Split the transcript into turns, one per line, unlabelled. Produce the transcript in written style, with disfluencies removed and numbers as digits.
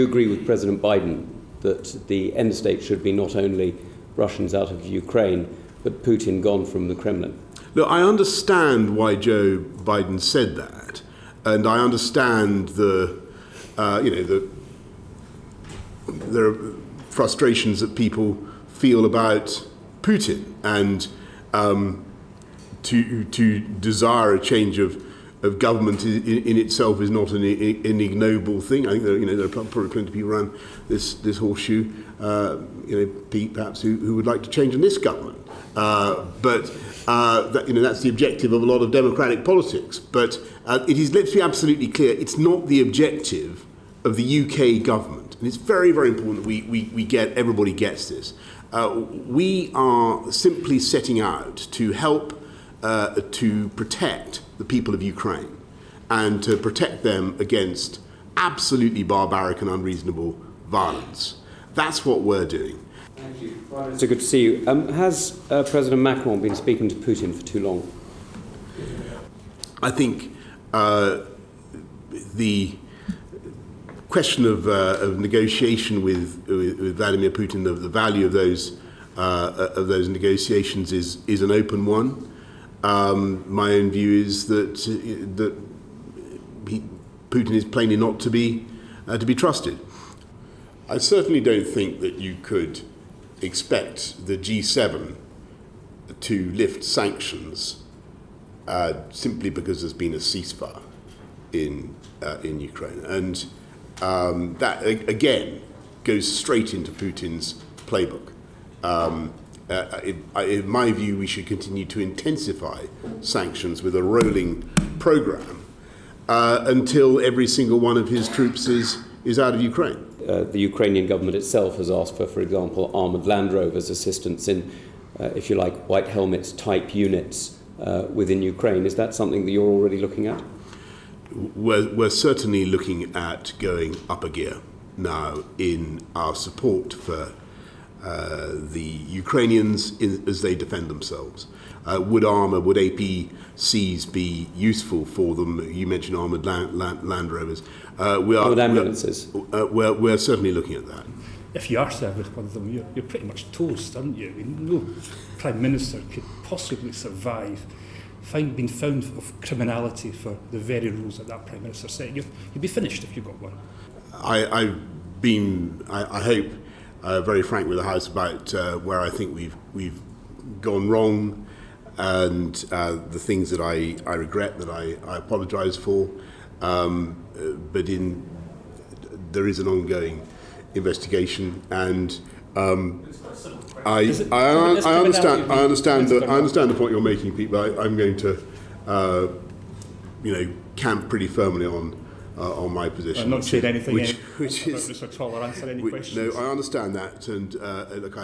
Do you agree with President Biden that the end state should be not only Russians out of Ukraine, but Putin gone from the Kremlin?
Look, I understand why Joe Biden said that, and I understand there are frustrations that people feel about Putin, and to desire a change of government in itself is not an ignoble thing. I think there are probably plenty of people around this horseshoe, Pete perhaps, who would like to change in this government. That's the objective of a lot of democratic politics. But let's be absolutely clear, it's not the objective of the UK government. And it's very, very important that everybody gets this. We are simply setting out to help to protect the people of Ukraine and to protect them against absolutely barbaric and unreasonable violence. That's what we're doing.
Thank you. It's good to see you. Has President Macron been speaking to Putin for too long?
I think the question of negotiation with Vladimir Putin, of the value of those negotiations, is an open one. My own view is that Putin is plainly not to be trusted. I certainly don't think that you could expect the G7 to lift sanctions simply because there's been a ceasefire in Ukraine, and that again goes straight into Putin's playbook. In my view, we should continue to intensify sanctions with a rolling program until every single one of his troops is out of Ukraine.
The Ukrainian government itself has asked for example, armoured Land Rovers assistance in, if you like, white helmets type units within Ukraine. Is that something that you're already looking at?
We're certainly looking at going up a gear now in our support for the Ukrainians as they defend themselves. Would APCs be useful for them? You mentioned armoured Land Rovers.
Armoured ambulances.
We're certainly looking at that.
If you are serviced with them, you're pretty much toast, aren't you? I mean, no Prime Minister could possibly survive being found of criminality for the very rules that Prime Minister set. You'd be finished if you got one.
I've been, I hope, very frank with the House about where I think we've gone wrong, and the things that I regret, that I apologise for. But there is an ongoing investigation, and I understand the point you're making, Pete. But I'm going to camp pretty firmly on my position.
I'm not saying anything
which is
about Mr. Toller answer any questions.
No, I understand that, and look,